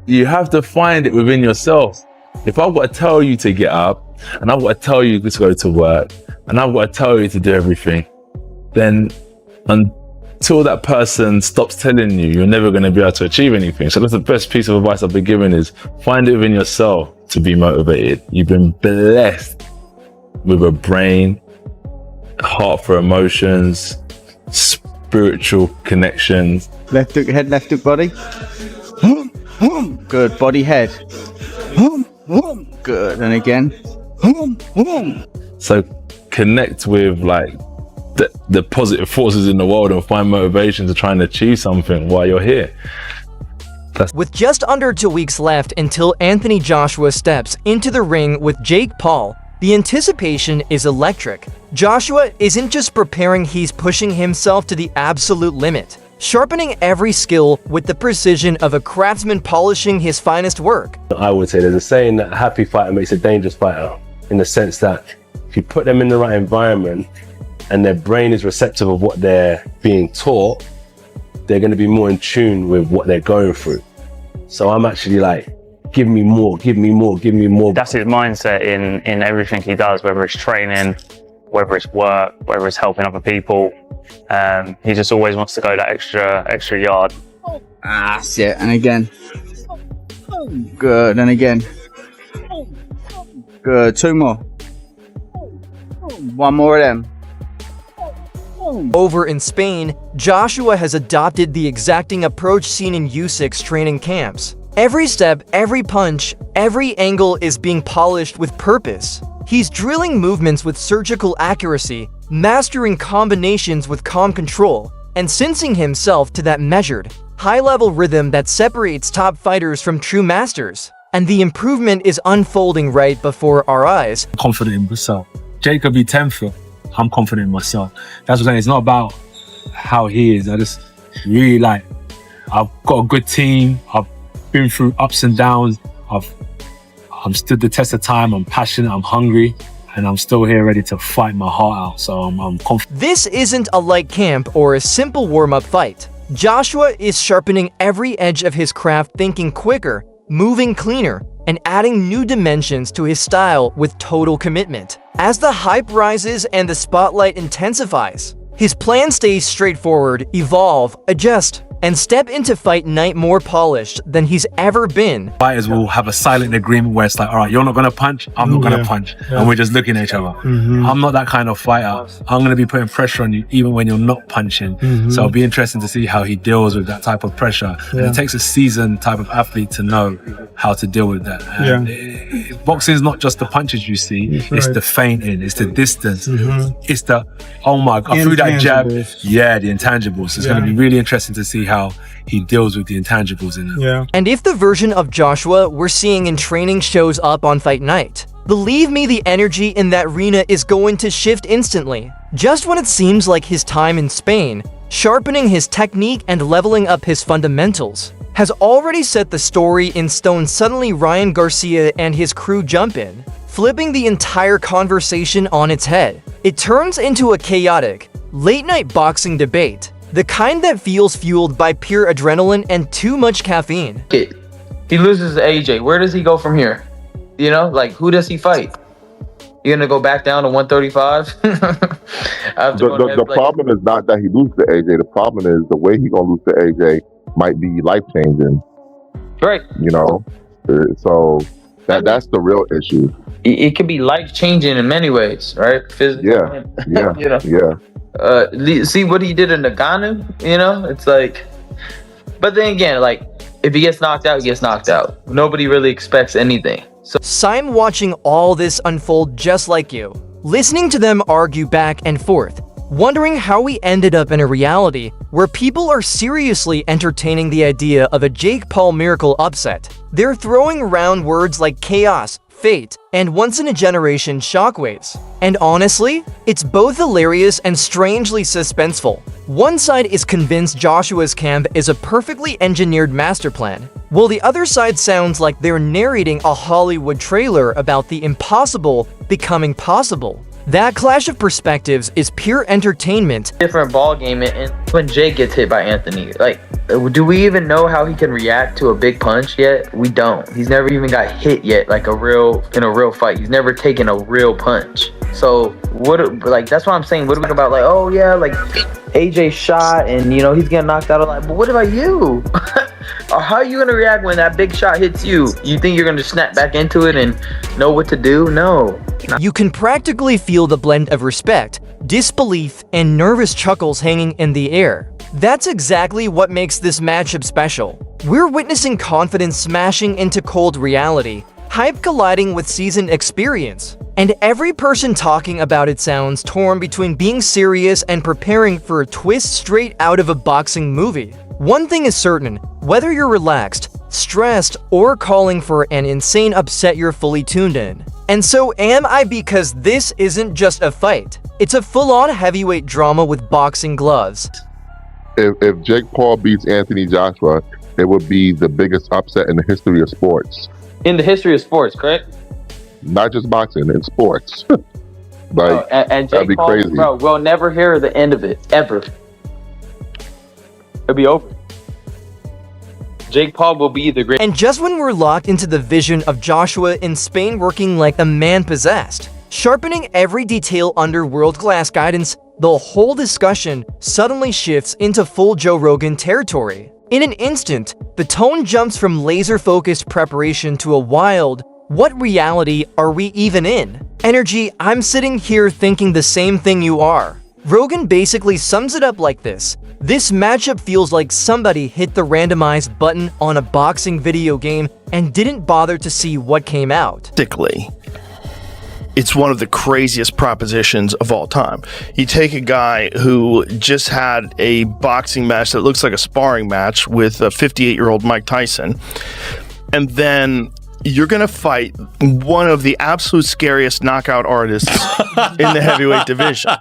You have to find it within yourself. If I've got to tell you to get up, and I've got to tell you to go to work, and I've got to tell you to do everything, then until that person stops telling you, you're never going to be able to achieve anything. So that's the best piece of advice I've been given, is find it within yourself to be motivated. You've been blessed with a brain, heart for emotions, spiritual connections. Left hook head, left hook body. Good, body head. Good, and again. So connect with like the positive forces in the world and find motivation to try and achieve something while you're here. With just under 2 weeks left until Anthony Joshua steps into the ring with Jake Paul, the anticipation is electric. Joshua isn't just preparing, he's pushing himself to the absolute limit, sharpening every skill with the precision of a craftsman polishing his finest work. I would say there's a saying that a happy fighter makes a dangerous fighter, in the sense that if you put them in the right environment and their brain is receptive of what they're being taught, they're going to be more in tune with what they're going through. So I'm actually like, give me more, give me more, give me more. That's his mindset in everything he does, whether it's training, whether it's work, whether it's helping other people. He just always wants to go that extra yard. That's it, and again. Good, and again. Good, 2 more. 1 more of them. Over in Spain, Joshua has adopted the exacting approach seen in U6 training camps. Every step, every punch, every angle is being polished with purpose. He's drilling movements with surgical accuracy, mastering combinations with calm control, and sensing himself to that measured, high-level rhythm that separates top fighters from true masters. And the improvement is unfolding right before our eyes. Confident in myself. Jake could be 10th, I'm confident in myself. That's what I'm saying. It's not about how he is. I just really like, I've got a good team. I've been through ups and downs. I've stood the test of time. I'm passionate. I'm hungry. And I'm still here ready to fight my heart out. So I'm confident. This isn't a light camp or a simple warm-up fight. Joshua is sharpening every edge of his craft, thinking quicker, moving cleaner, and adding new dimensions to his style with total commitment. As the hype rises and the spotlight intensifies, his plan stays straightforward: evolve, adjust, and step into fight night more polished than he's ever been. Fighters will have a silent agreement where it's like, all right, you're not going to punch, I'm not going to punch. And we're just looking at each other. I'm not that kind of fighter. I'm going to be putting pressure on you even when you're not punching. So it'll be interesting to see how he deals with that type of pressure. And it takes a seasoned type of athlete to know how to deal with that. And boxing is not just the punches you see, it's the feinting, it's the distance, it's the, oh my God, I threw that jab. Yeah, the intangibles. It's going to be really interesting to see how he deals with the intangibles in it. And if the version of Joshua we're seeing in training shows up on fight night, believe me, the energy in that arena is going to shift instantly. Just when it seems like his time in Spain, sharpening his technique and leveling up his fundamentals, has already set the story in stone, suddenly Ryan Garcia and his crew jump in, flipping the entire conversation on its head. It turns into a chaotic, late-night boxing debate, the kind that feels fueled by pure adrenaline and too much caffeine. He loses to AJ. Where does he go from here? You know, like, who does he fight? You're gonna go back down to 135? The problem is not that he loses to AJ. The problem is the way he gonna lose to AJ might be life changing. Right. You know, so that's the real issue. It could be life changing in many ways, right? Physically. Yeah. You know? Yeah. See what he did in Nagano? You know, it's like. But then again, like, if he gets knocked out, he gets knocked out. Nobody really expects anything. So I'm watching all this unfold just like you, listening to them argue back and forth, wondering how we ended up in a reality where people are seriously entertaining the idea of a Jake Paul miracle upset. They're throwing around words like chaos, fate, and once-in-a-generation shockwaves. And honestly, it's both hilarious and strangely suspenseful. One side is convinced Joshua's camp is a perfectly engineered master plan, while the other side sounds like they're narrating a Hollywood trailer about the impossible becoming possible. That clash of perspectives is pure entertainment. Different ball game, and when Jake gets hit by Anthony, like, do we even know how he can react to a big punch yet? We don't. He's never even got hit yet, like in a real fight. He's never taken a real punch. So that's what I'm saying. What do we think about, like, oh yeah, like AJ shot and he's getting knocked out a lot. But what about you? How are you gonna react when that big shot hits you? You think you're gonna snap back into it and know what to do? No. You can practically feel the blend of respect, disbelief, and nervous chuckles hanging in the air. That's exactly what makes this matchup special. We're witnessing confidence smashing into cold reality, hype colliding with seasoned experience, and every person talking about it sounds torn between being serious and preparing for a twist straight out of a boxing movie. One thing is certain, whether you're relaxed, stressed, or calling for an insane upset, you're fully tuned in. And so am I, because this isn't just a fight. It's a full-on heavyweight drama with boxing gloves. If Jake Paul beats Anthony Joshua, it would be the biggest upset in the history of sports. In the history of sports, correct? Not just boxing, in sports. And that'd be Jake Paul, crazy. bro, we'll never hear the end of it, ever. It'll be over. Jake Paul will be the great. And just when we're locked into the vision of Joshua in Spain working like a man possessed, sharpening every detail under world-class guidance, the whole discussion suddenly shifts into full Joe Rogan territory. In an instant, the tone jumps from laser-focused preparation to a wild, what reality are we even in? Energy. I'm sitting here thinking the same thing you are. Rogan basically sums it up like this. This matchup feels like somebody hit the randomized button on a boxing video game and didn't bother to see what came out. It's one of the craziest propositions of all time. You take a guy who just had a boxing match that looks like a sparring match with a 58-year-old Mike Tyson, and then you're going to fight one of the absolute scariest knockout artists in the heavyweight division.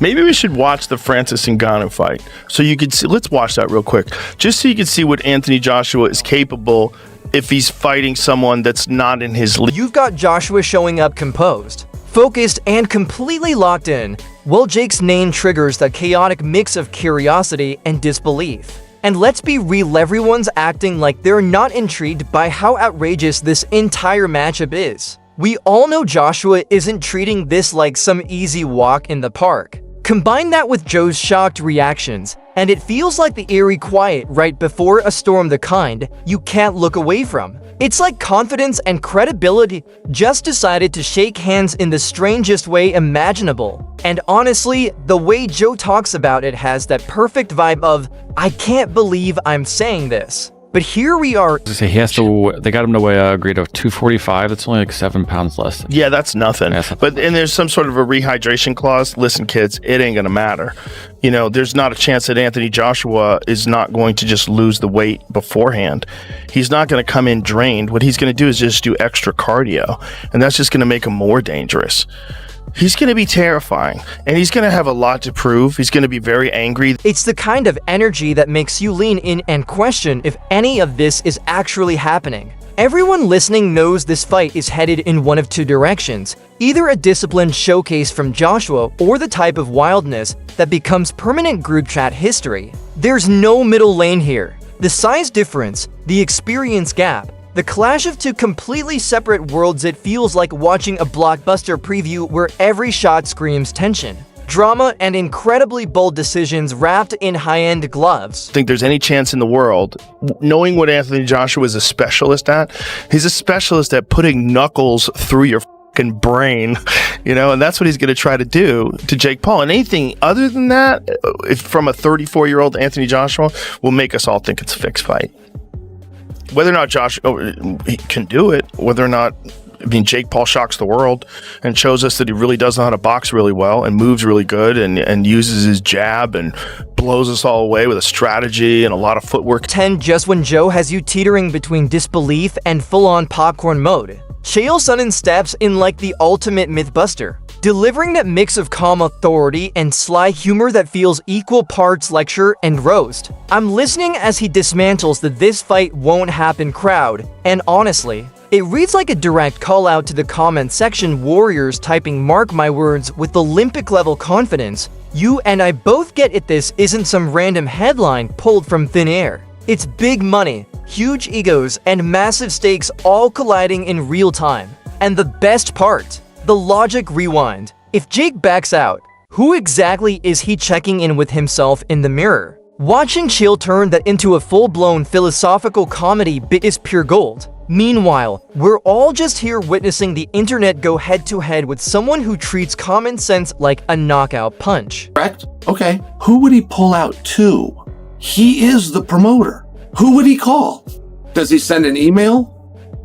Maybe we should watch the Francis Ngannou fight so you could see. Let's watch that real quick, just so you can see what Anthony Joshua is capable if he's fighting someone that's not in his league. You've got Joshua showing up composed, focused, and completely locked in, while Jake's name triggers the chaotic mix of curiosity and disbelief. And let's be real, everyone's acting like they're not intrigued by how outrageous this entire matchup is. We all know Joshua isn't treating this like some easy walk in the park. Combine that with Joe's shocked reactions, and it feels like the eerie quiet right before a storm, the kind you can't look away from. It's like confidence and credibility just decided to shake hands in the strangest way imaginable. And honestly, the way Joe talks about it has that Perfect vibe of, I can't believe I'm saying this. But here we are. They got him to weigh a grade of 245. That's only like 7 pounds less. Yeah, that's nothing. And there's some sort of a rehydration clause. Listen, kids, it ain't going to matter. There's not a chance that Anthony Joshua is not going to just lose the weight beforehand. He's not going to come in drained. What he's going to do is just do extra cardio, and that's just going to make him more dangerous. He's going to be terrifying, and he's going to have a lot to prove. He's going to be very angry. It's the kind of energy that makes you lean in and question if any of this is actually happening. Everyone listening knows this fight is headed in one of two directions, either a disciplined showcase from Joshua or the type of wildness that becomes permanent group chat history. There's no middle lane here. The size difference, the experience gap, the clash of two completely separate worlds. It feels like watching a blockbuster preview where every shot screams tension, drama, and incredibly bold decisions wrapped in high-end gloves. I think there's any chance in the world, knowing what Anthony Joshua is a specialist at, he's a specialist at putting knuckles through your fucking brain, and that's what he's going to try to do to Jake Paul. And anything other than that, from a 34-year-old Anthony Joshua, will make us all think it's a fixed fight. Whether or not Josh he can do it, whether or not, Jake Paul shocks the world and shows us that he really does know how to box really well and moves really good and uses his jab and blows us all away with a strategy and a lot of footwork. 10 just when Joe has you teetering between disbelief and full-on popcorn mode. Chael Sonnen steps in like the ultimate mythbuster, delivering that mix of calm authority and sly humor that feels equal parts lecture and roast. I'm listening as he dismantles the "this fight won't happen" crowd, and honestly, It reads like a direct call out to the comment section warriors typing "mark my words" with Olympic level confidence. You and I both get it, this isn't some random headline pulled from thin air. It's big money, huge egos, and massive stakes all colliding in real time. And the best part, the logic rewind. If Jake backs out, who exactly is he checking in with himself in the mirror? Watching Chael turn that into a full-blown philosophical comedy bit is pure gold. Meanwhile, we're all just here witnessing the internet go head-to-head with someone who treats common sense like a knockout punch. Correct? Okay. Who would he pull out to? He is the promoter. Who would he call? Does he send an email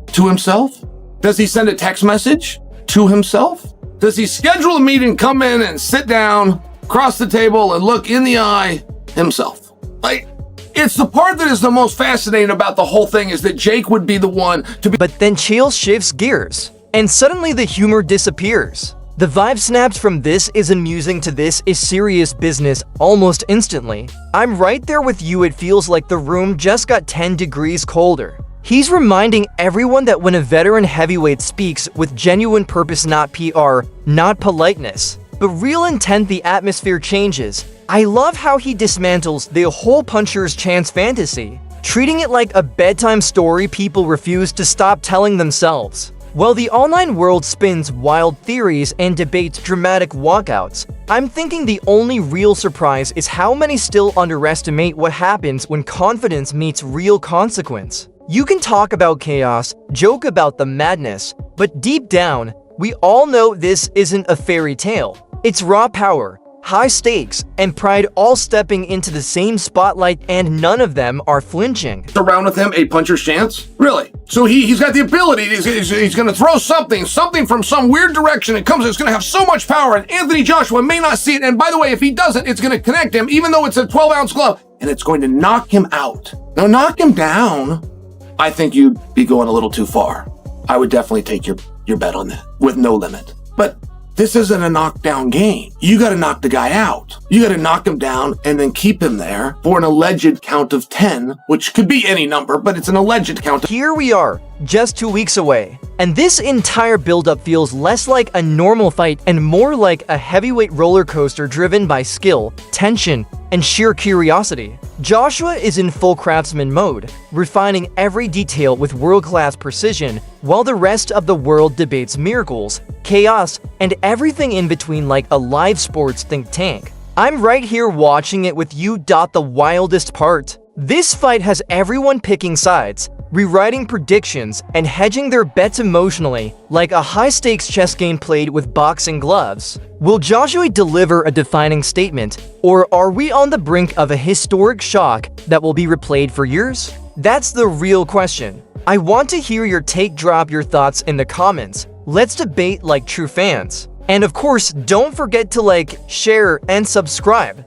to himself? Does he send a text message to himself? Does he schedule a meeting, come in and sit down, cross the table and look in the eye himself? Like, it's the part that is the most fascinating about the whole thing, is that Jake would be the one to be. But then Chael shifts gears, and suddenly the humor disappears. The vibe snaps from "this is amusing" to "this is serious business" almost instantly. I'm right there with you, it feels like the room just got 10 degrees colder. He's reminding everyone that when a veteran heavyweight speaks with genuine purpose, not PR, not politeness, but real intent, the atmosphere changes. I love how he dismantles the whole puncher's chance fantasy, treating it like a bedtime story people refuse to stop telling themselves. While the online world spins wild theories and debates dramatic walkouts, I'm thinking the only real surprise is how many still underestimate what happens when confidence meets real consequence. You can talk about chaos, joke about the madness, but deep down, we all know this isn't a fairy tale. It's raw power, high stakes, and pride all stepping into the same spotlight, and none of them are flinching. Around with him a puncher's chance? Really? So he's got the ability, he's going to throw something from some weird direction. It's going to have so much power, and Anthony Joshua may not see it. And by the way, if he doesn't, it's going to connect him, even though it's a 12-ounce glove, and it's going to knock him out. Now, knock him down, I think you'd be going a little too far. I would definitely take your bet on that with no limit. But this isn't a knockdown game. You got to knock the guy out. You got to knock him down and then keep him there for an alleged count of 10, which could be any number, but it's an alleged count. Here we are, just 2 weeks away, and this entire buildup feels less like a normal fight and more like a heavyweight roller coaster driven by skill, tension, and sheer curiosity. Joshua is in full craftsman mode, refining every detail with world-class precision, while the rest of the world debates miracles, chaos, and everything in between like a live sports think tank. I'm right here watching it with you. The wildest part: this fight has everyone picking sides, rewriting predictions, and hedging their bets emotionally, like a high-stakes chess game played with boxing gloves. Will Joshua deliver a defining statement, or are we on the brink of a historic shock that will be replayed for years? That's the real question. I want to hear your take. Drop your thoughts in the comments. Let's debate like true fans. And of course, don't forget to like, share, and subscribe.